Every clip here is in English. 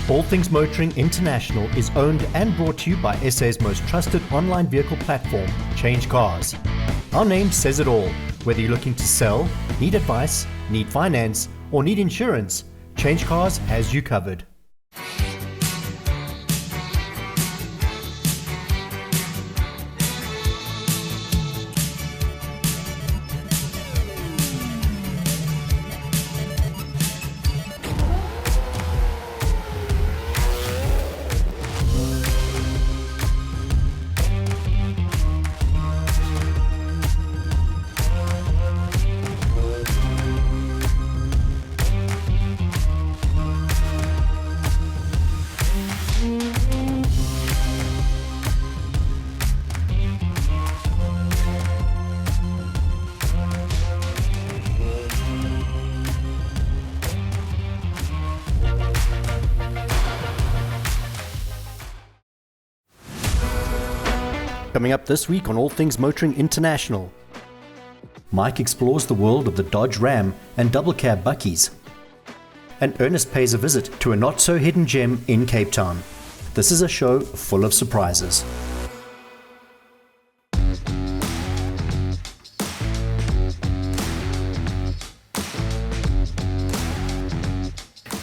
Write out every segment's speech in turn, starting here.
All Things Motoring International is owned and brought to you by SA's most trusted online vehicle platform, ChangeCARS. Our name says it all. Whether you're looking to sell, need advice, need finance, or need insurance, ChangeCARS has you covered. Coming up this week on All Things Motoring International, Mike explores the world of the Dodge Ram and double cab buckies, and Ernest pays a visit to a not-so-hidden gem in Cape Town. This is a show full of surprises.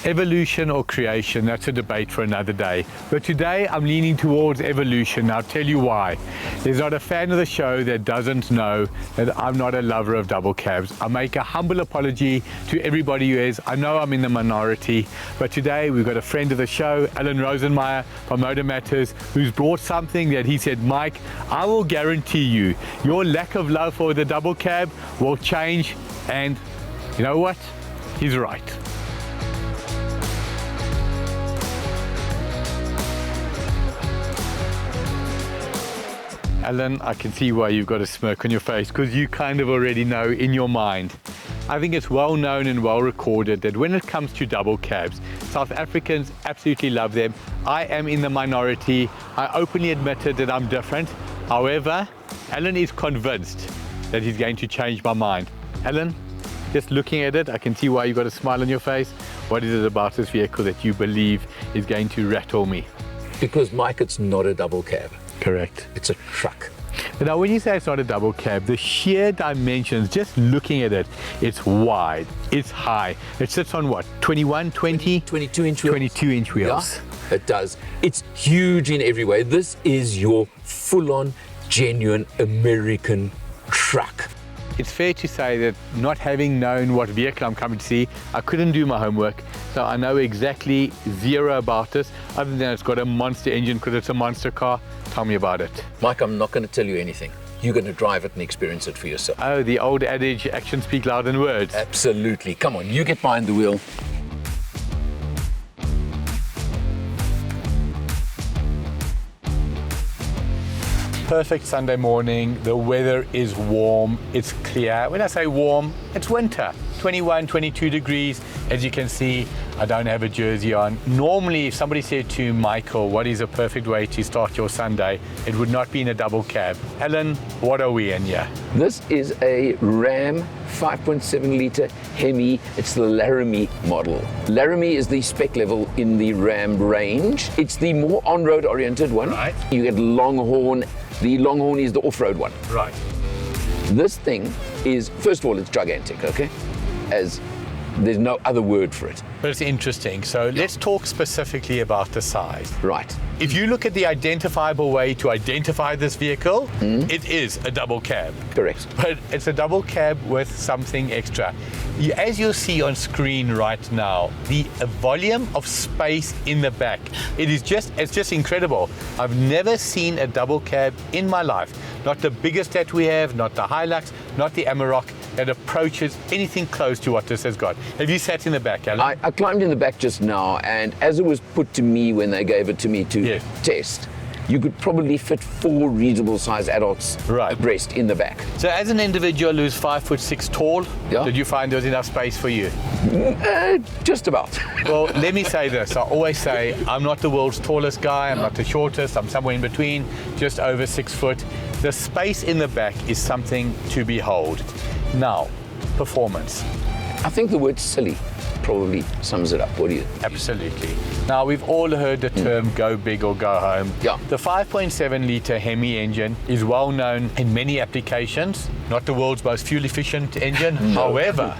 Evolution or creation, that's a debate for another day. But today I'm leaning towards evolution. I'll tell you why. There's not a fan of the show that doesn't know that I'm not a lover of double cabs. I make a humble apology to everybody who is. I know I'm in the minority, but today we've got a friend of the show, Alan Rosenmeyer from MotorMatters, who's brought something that he said, Mike, I will guarantee you, your lack of love for the double cab will change, and you know what? He's right. Alan, I can see why you've got a smirk on your face, because you kind of already know in your mind. I think it's well known and well recorded that when it comes to double cabs, South Africans absolutely love them. I am in the minority. I openly admitted that I'm different. However, Alan is convinced that he's going to change my mind. Alan, just looking at it, I can see why you've got a smile on your face. What is it about this vehicle that you believe is going to rattle me? Because, Mike, it's not a double cab. Correct. It's a truck. But now when you say it's not a double cab, the sheer dimensions, just looking at it, it's wide, it's high. It sits on what, 21, 20? 22-inch wheels. 22-inch wheels. Yeah, it does. It's huge in every way. This is your full-on, genuine American truck. It's fair to say that not having known what vehicle I'm coming to see, I couldn't do my homework. So I know exactly zero about this, other than it's got a monster engine because it's a monster car. Tell me about it. Mike, I'm not going to tell you anything. You're going to drive it and experience it for yourself. Oh, the old adage, actions speak louder than words. Absolutely. Come on, you get behind the wheel. Perfect Sunday morning, the weather is warm, it's clear. When I say warm, it's winter, 21, 22 degrees. As you can see, I don't have a jersey on. Normally, if somebody said to Michael, what is a perfect way to start your Sunday, it would not be in a double cab. Alan, what are we in here? This is a Ram 5.7 litre Hemi. It's the Laramie model. Laramie is the spec level in the Ram range. It's the more on-road oriented one. Right. You get Longhorn. The Longhorn is the off-road one. Right. This thing is, first of all, it's gigantic, okay? As there's no other word for it. But it's interesting. So let's talk specifically about the size. Right. If you look at the identifiable way to identify this vehicle, it is a double cab. Correct. But it's a double cab with something extra. As you'll see on screen right now, the volume of space in the back, it's just incredible. I've never seen a double cab in my life. Not the biggest that we have, not the Hilux, not the Amarok, that approaches anything close to what this has got. Have you sat in the back, Alan? I climbed in the back just now, and as it was put to me when they gave it to me to test, you could probably fit 4 reasonable sized adults abreast in the back. So as an individual who's 5'6" tall, did you find there was enough space for you? Just about. Well, let me say this. I always say I'm not the world's tallest guy, I'm not the shortest, I'm somewhere in between, just over 6 foot. The space in the back is something to behold. Now, performance. I think the word silly probably sums it up. What do you think? Absolutely. Now, we've all heard the term go big or go home. Yeah. The 5.7 litre Hemi engine is well known in many applications, not the world's most fuel efficient engine. However,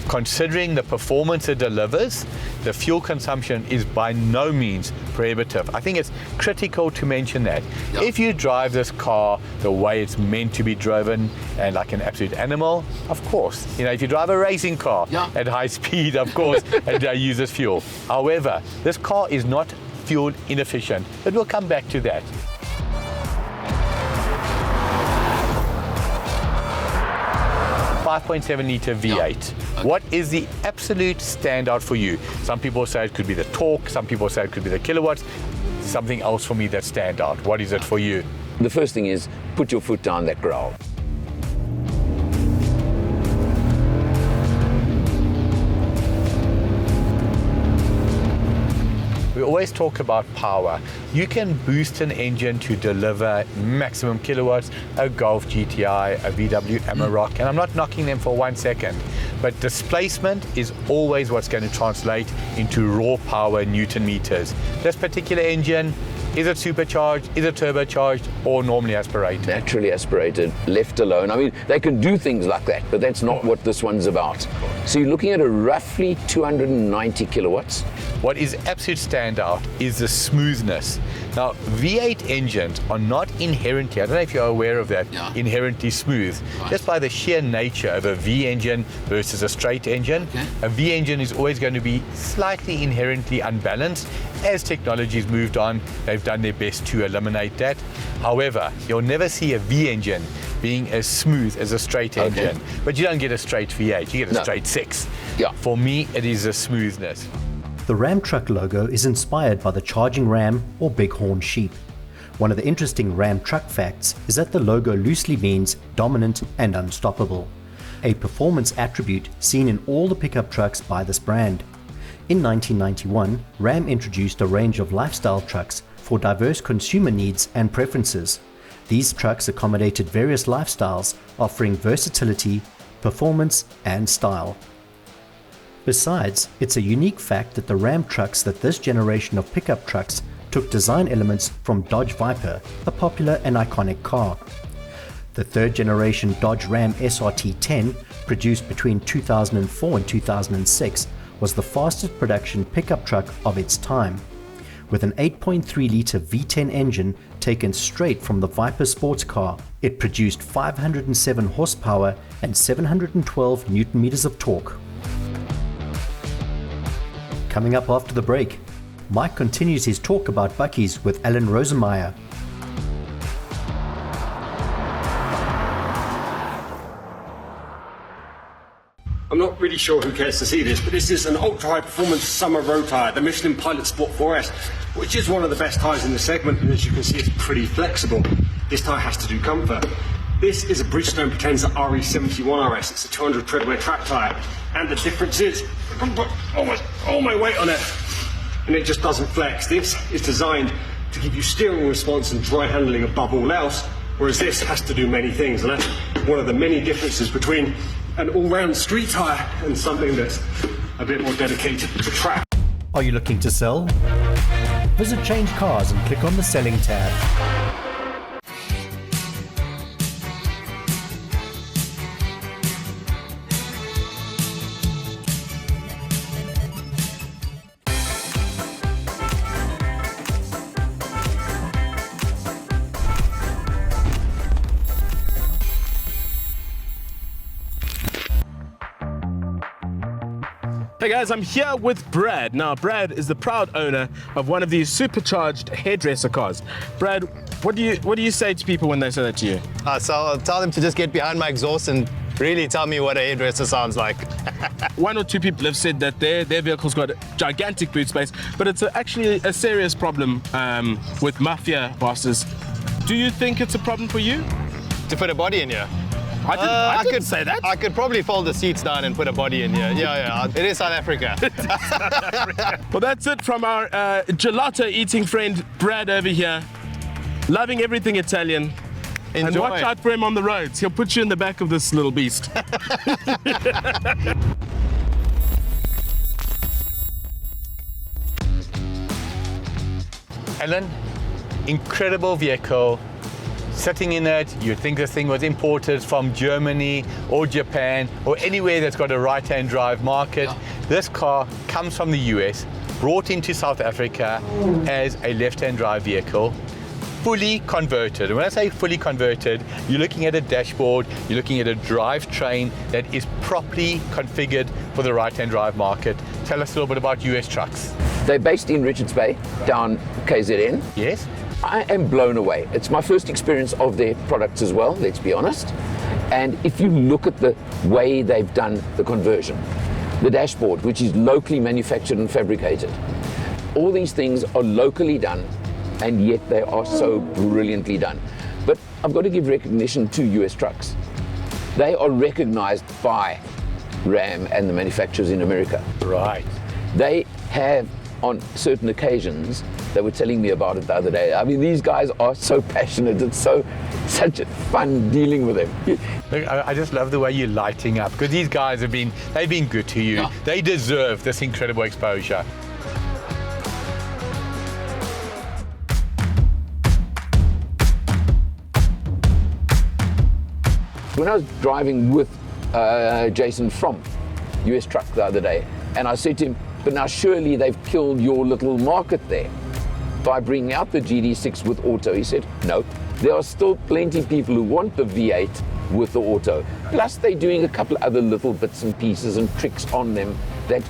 considering the performance it delivers, the fuel consumption is by no means prohibitive. I think it's critical to mention that. Yeah. If you drive this car the way it's meant to be driven and like an absolute animal, of course. You know, if you drive a racing car at high speed, of course, it uses fuel. However, this car is not fuel inefficient, but we'll come back to that. .7 litre V8. What is the absolute standout for you? Some people say it could be the torque, some people say it could be the kilowatts. Something else for me that stand out. What is it for you? The first thing is put your foot down that growl. We always talk about power. You can boost an engine to deliver maximum kilowatts, a Golf GTI, a VW Amarok, and I'm not knocking them for 1 second, but displacement is always what's going to translate into raw power Newton meters. This particular engine, is it supercharged, is it turbocharged, or normally aspirated? Naturally aspirated, left alone. I mean, they can do things like that, but that's not what this one's about. So you're looking at a roughly 290 kilowatts. What is absolute standout is the smoothness. Now, V8 engines are not inherently, I don't know if you're aware of that, inherently smooth. Just by the sheer nature of a V engine versus a straight engine, a V engine is always going to be slightly inherently unbalanced. As technology's moved on, they've done their best to eliminate that. However, you'll never see a V engine being as smooth as a straight engine. But you don't get a straight V8, you get a straight 6. For me, it is the smoothness. The Ram truck logo is inspired by the charging ram or bighorn sheep. One of the interesting Ram truck facts is that the logo loosely means dominant and unstoppable, a performance attribute seen in all the pickup trucks by this brand. In 1991, Ram introduced a range of lifestyle trucks for diverse consumer needs and preferences. These trucks accommodated various lifestyles, offering versatility, performance, and style. Besides, it's a unique fact that the Ram trucks that this generation of pickup trucks took design elements from Dodge Viper, a popular and iconic car. The third generation Dodge Ram SRT10, produced between 2004 and 2006, was the fastest production pickup truck of its time. With an 8.3 litre V10 engine taken straight from the Viper sports car, it produced 507 horsepower and 712 Newton meters of torque. Coming up after the break, Mike continues his talk about Bucky's with Alan Rosemeyer. I'm not really sure who cares to see this, but this is an ultra-high performance summer road tyre, the Michelin Pilot Sport 4S, which is one of the best tyres in the segment, and as you can see, it's pretty flexible. This tyre has to do comfort. This is a Bridgestone Potenza RE71 RS. It's a 200 treadwear track tyre, and the difference is I can put almost all my weight on it, and it just doesn't flex. This is designed to give you steering response and dry handling above all else, whereas this has to do many things, and that's one of the many differences between an all-round street tyre and something that's a bit more dedicated to track. Are you looking to sell? Visit Change Cars and click on the selling tab. Hey guys, I'm here with Brad. Now, Brad is the proud owner of one of these supercharged hairdresser cars. Brad, what do you say to people when they say that to you? So I'll tell them to just get behind my exhaust and really tell me what a hairdresser sounds like. One or two people have said that their vehicle's got gigantic boot space, but it's actually a serious problem with mafia bosses. Do you think it's a problem for you? To put a body in here? I didn't say that. I could probably fold the seats down and put a body in here. Yeah, it is South Africa. Well, that's it from our gelato eating friend Brad over here. Loving everything Italian. Enjoy. And watch out for him on the roads. He'll put you in the back of this little beast. Ellen, incredible vehicle. Sitting in it, you'd think this thing was imported from Germany or Japan or anywhere that's got a right-hand drive market. Yeah. This car comes from the US, brought into South Africa as a left-hand drive vehicle, fully converted. And when I say fully converted, you're looking at a dashboard, you're looking at a drivetrain that is properly configured for the right-hand drive market. Tell us a little bit about US Trucks. They're based in Richards Bay, down KZN. Yes? I am blown away. It's my first experience of their products as well, let's be honest. And if you look at the way they've done the conversion, the dashboard, which is locally manufactured and fabricated, all these things are locally done, and yet they are so brilliantly done. But I've got to give recognition to US Trucks. They are recognized by Ram and the manufacturers in America. Right. They have, on certain occasions, they were telling me about it the other day. I mean, these guys are so passionate. It's such fun dealing with them. Look, I just love the way you're lighting up, because these guys they've been good to you. Yeah. They deserve this incredible exposure. When I was driving with Jason from US Truck the other day, and I said to him, but now surely they've killed your little market there by bringing out the GD6 with auto. He said, no, there are still plenty of people who want the V8 with the auto. Plus they're doing a couple of other little bits and pieces and tricks on them that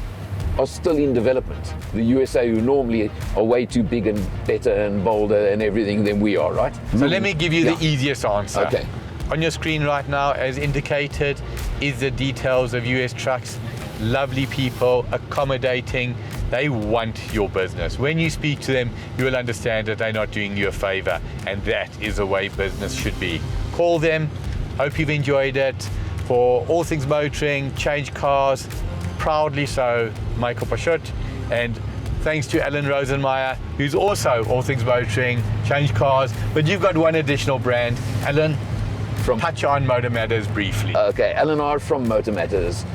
are still in development. The USA, who normally are way too big and better and bolder and everything than we are, right? So let me give you the easiest answer. Okay. On your screen right now, as indicated, is the details of US Trucks. Lovely people, accommodating. They want your business. When you speak to them, you will understand that they're not doing you a favor, and that is the way business should be. Call them. Hope you've enjoyed it. For all things motoring, change cars, proudly so, Michael Pashut. And thanks to Ellen Rosenmeyer, who's also all things motoring, change cars. But you've got one additional brand. Ellen, touch on MotorMatters briefly. Okay, Ellen R. from MotorMatters.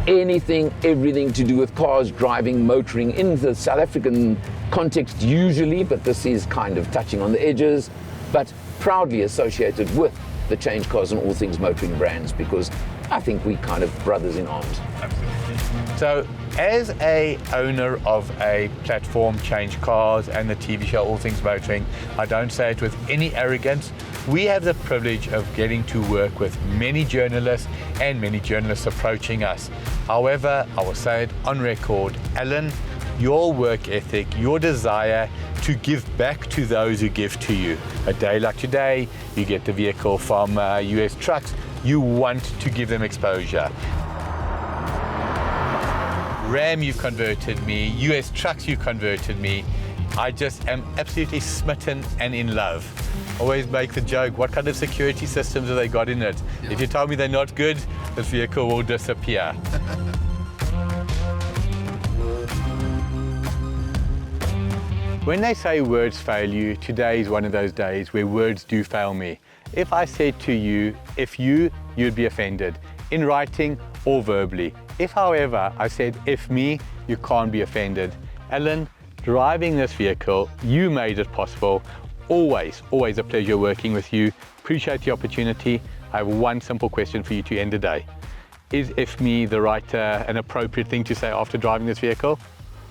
Anything, everything to do with cars, driving, motoring in the South African context usually, but this is kind of touching on the edges, but proudly associated with the Change Cars and All Things Motoring brands, because I think we kind of brothers in arms. Absolutely. So as a owner of a platform, Change Cars, and the TV show All Things Motoring, I don't say it with any arrogance. We have the privilege of getting to work with many journalists and many journalists approaching us. However, I will say it on record, Ellen, your work ethic, your desire to give back to those who give to you. A day like today, you get the vehicle from US Trucks, you want to give them exposure. Ram, you've converted me. US Trucks, you've converted me. I just am absolutely smitten and in love. Always make the joke, what kind of security systems have they got in it? Yeah. If you tell me they're not good, this vehicle will disappear. When they say words fail you, today is one of those days where words do fail me. If I said to you, if you'd be offended, in writing or verbally. If, however, I said, if me, you can't be offended. Ellen, driving this vehicle, you made it possible. Always a pleasure working with you. Appreciate the opportunity. I have one simple question for you to end the day. Is if me the right and appropriate thing to say after driving this vehicle?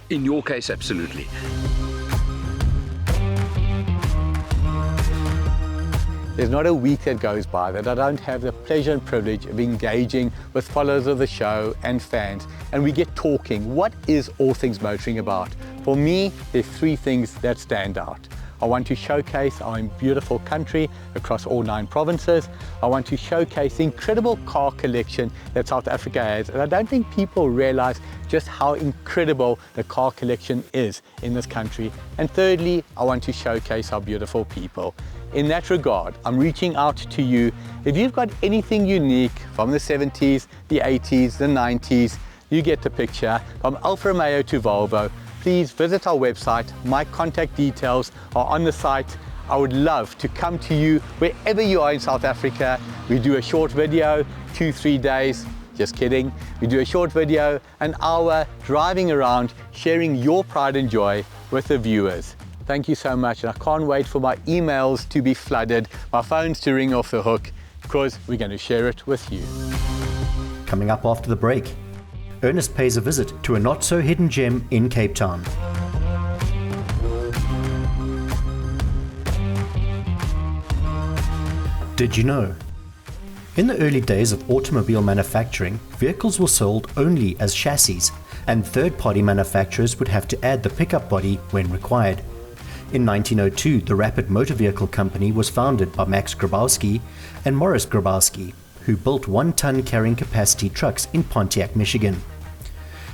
In your case, absolutely. There's not a week that goes by that I don't have the pleasure and privilege of engaging with followers of the show and fans, and we get talking. What is All Things Motoring about? For me, there's three things that stand out. I want to showcase our beautiful country across all 9 provinces. I want to showcase the incredible car collection that South Africa has. And I don't think people realize just how incredible the car collection is in this country. And thirdly, I want to showcase our beautiful people. In that regard, I'm reaching out to you. If you've got anything unique from the 70s, the 80s, the 90s, you get the picture, from Alfa Romeo to Volvo, please visit our website. My contact details are on the site. I would love to come to you wherever you are in South Africa. We do a short video, 2-3 days, just kidding. We do a short video, an hour, driving around, sharing your pride and joy with the viewers. Thank you so much, and I can't wait for my emails to be flooded, my phones to ring off the hook, because we're going to share it with you. Coming up after the break, Ernest pays a visit to a not-so-hidden gem in Cape Town. Did you know? In the early days of automobile manufacturing, vehicles were sold only as chassis, and third-party manufacturers would have to add the pickup body when required. In 1902, the Rapid Motor Vehicle Company was founded by Max Grabowski and Morris Grabowski, who built one-ton carrying capacity trucks in Pontiac, Michigan.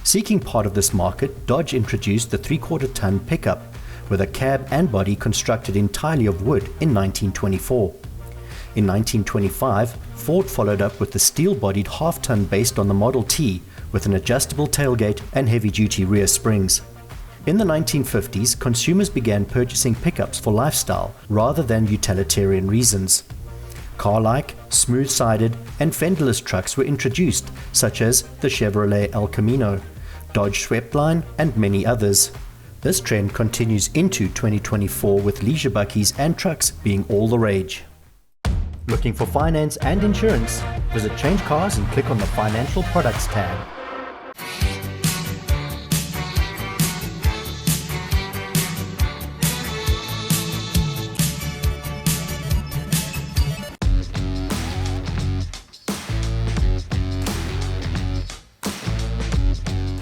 Seeking part of this market, Dodge introduced the 3/4-ton pickup, with a cab and body constructed entirely of wood in 1924. In 1925, Ford followed up with the steel-bodied half-ton based on the Model T, with an adjustable tailgate and heavy-duty rear springs. In the 1950s, consumers began purchasing pickups for lifestyle rather than utilitarian reasons. Car-like, smooth-sided, and fenderless trucks were introduced, such as the Chevrolet El Camino, Dodge Sweepline, and many others. This trend continues into 2024 with leisure buckies and trucks being all the rage. Looking for finance and insurance? Visit Change Cars and click on the Financial Products tab.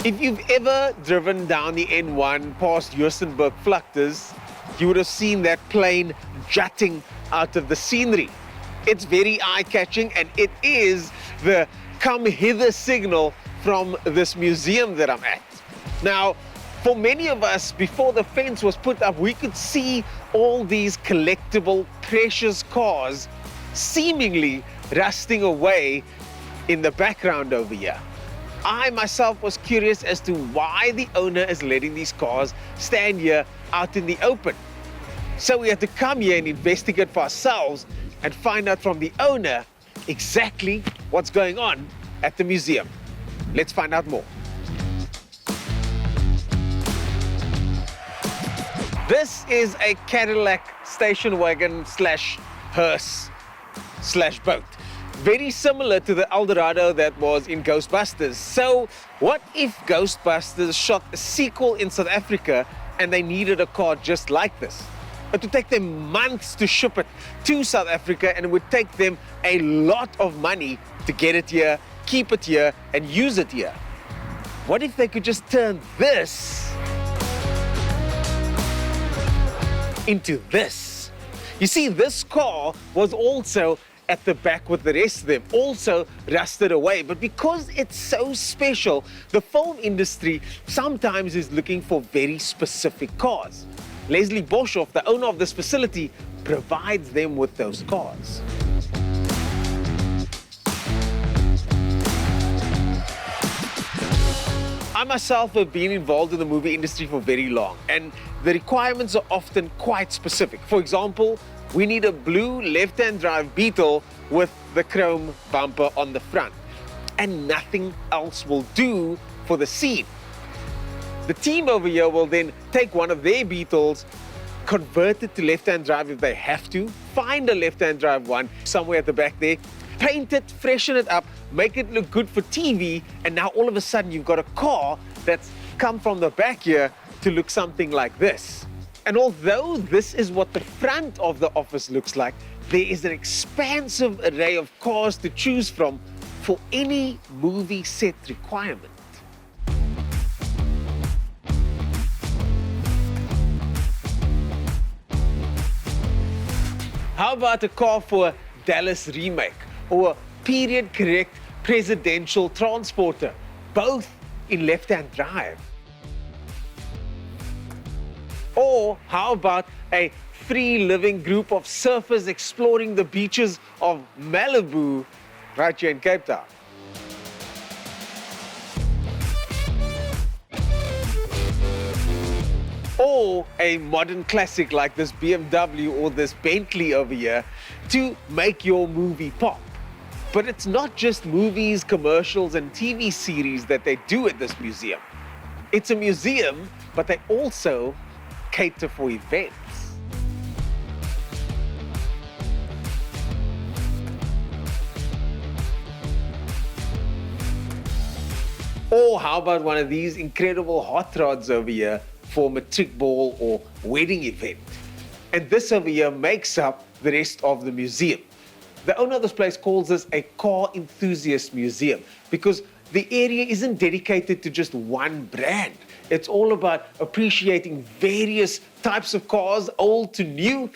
If you've ever driven down the N1 past Johannesburg Vlaktes, you would have seen that plane jutting out of the scenery. It's very eye-catching, and it is the come hither signal from this museum that I'm at. Now, for many of us, before the fence was put up, we could see all these collectible, precious cars seemingly rusting away in the background over here. I myself was curious as to why the owner is letting these cars stand here out in the open. So we had to come here and investigate for ourselves and find out from the owner exactly what's going on at the museum. Let's find out more. This is a Cadillac station wagon slash hearse slash boat. Very similar to the Eldorado that was in Ghostbusters. So what if Ghostbusters shot a sequel in South Africa and they needed a car just like this? It would take them months to ship it to South Africa, and it would take them a lot of money to get it here, keep it here, and use it here. What if they could just turn this into this? You see, this car was also at the back with the rest of them, also rusted away. But because it's so special, the film industry sometimes is looking for very specific cars. Leslie Boshoff, the owner of this facility, provides them with those cars. I myself have been involved in the movie industry for very long, and the requirements are often quite specific. For example, we need a blue left-hand drive Beetle with the chrome bumper on the front, and nothing else will do for the scene. The team over here will then take one of their Beetles, convert it to left-hand drive if they have to, find a left-hand drive one somewhere at the back there, paint it, freshen it up, make it look good for TV, and now all of a sudden you've got a car that's come from the back here to look something like this. And although this is what the front of the office looks like, there is an expansive array of cars to choose from for any movie set requirement. How about a car for a Dallas remake or a period-correct presidential transporter, both in left-hand drive? Or how about a free-living group of surfers exploring the beaches of Malibu right here in Cape Town? Or a modern classic like this BMW or this Bentley over here to make your movie pop. But it's not just movies, commercials, and TV series that they do at this museum. It's a museum, but they also cater for events. Or how about one of these incredible hot rods over here for a matric ball or wedding event? And this over here makes up the rest of the museum. The owner of this place calls this a car enthusiast museum because the area isn't dedicated to just one brand. It's all about appreciating various types of cars, old to new.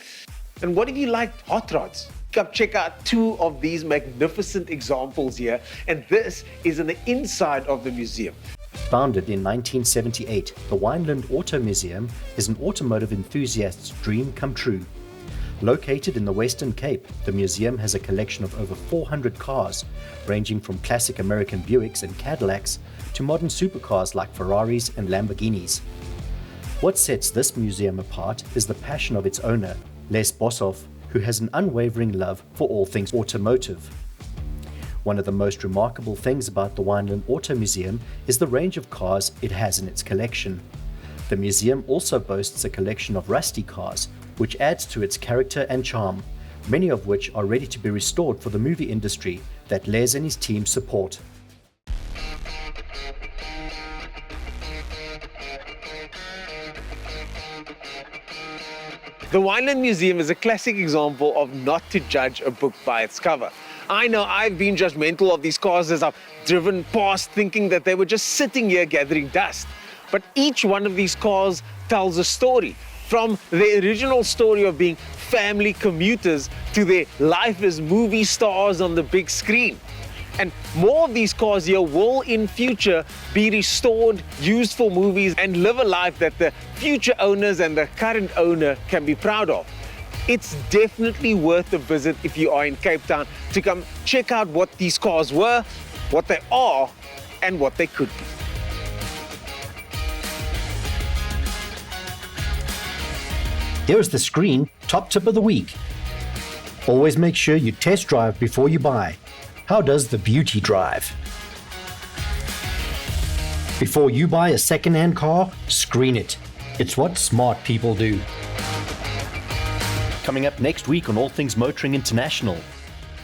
And what if you liked hot rods? Come check out two of these magnificent examples here. And this is in the inside of the museum. Founded in 1978, the Wineland Auto Museum is an automotive enthusiast's dream come true. Located in the Western Cape, the museum has a collection of over 400 cars, ranging from classic American Buicks and Cadillacs to modern supercars like Ferraris and Lamborghinis. What sets this museum apart is the passion of its owner, Les Boshoff, who has an unwavering love for all things automotive. One of the most remarkable things about the Wineland Auto Museum is the range of cars it has in its collection. The museum also boasts a collection of rusty cars, which adds to its character and charm, many of which are ready to be restored for the movie industry that Les and his team support. The Wineland Museum is a classic example of not to judge a book by its cover. I know I've been judgmental of these cars as I've driven past thinking that they were just sitting here gathering dust. But each one of these cars tells a story, from the original story of being family commuters to their life as movie stars on the big screen. And more of these cars here will in future be restored, used for movies, and live a life that the future owners and the current owner can be proud of. It's definitely worth a visit if you are in Cape Town to come check out what these cars were, what they are, and what they could be. Here's the screen top tip of the week. Always make sure you test drive before you buy. How does the beauty drive? Before you buy a second-hand car, screen it. It's what smart people do. Coming up next week on All Things Motoring International,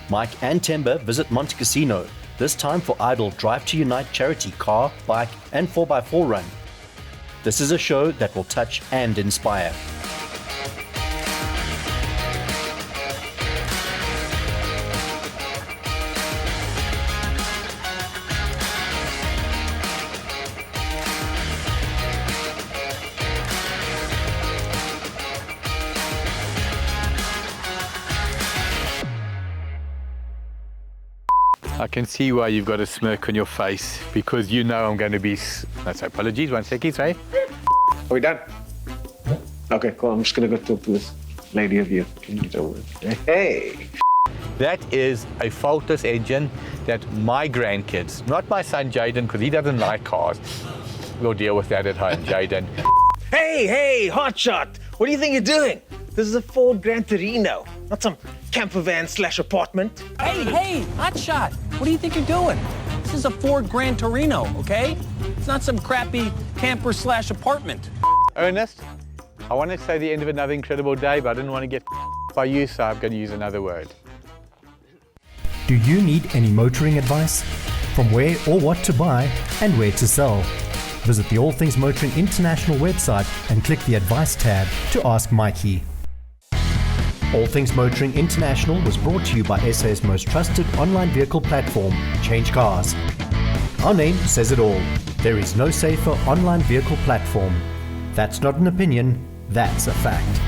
Mike and Temba visit Monte Cassino, this time for Idle Drive to Unite charity car, bike and 4x4 run. This is a show that will touch and inspire. I can see why you've got a smirk on your face, because you know I'm going to be... That's apologies, 1 second, right? Are we done? Okay, cool. I'm just going to go talk to this lady over here. Can you get over it? Hey! That is a faultless engine that my grandkids, not my son Jaden, because he doesn't like cars. We'll deal with that at home, Jaden. Hey, hotshot! What do you think you're doing? This is a Ford Gran Torino, not some camper van / apartment. Hey, hotshot! What do you think you're doing? This is a Ford Gran Torino, okay? It's not some crappy camper / apartment. Ernest, I want to say the end of another incredible day, but I didn't want to get by you, so I'm going to use another word. Do you need any motoring advice? From where or what to buy and where to sell? Visit the All Things Motoring International website and click the Advice tab to ask Mikey. All Things Motoring International was brought to you by SA's most trusted online vehicle platform, ChangeCars. Our name says it all. There is no safer online vehicle platform. That's not an opinion, that's a fact.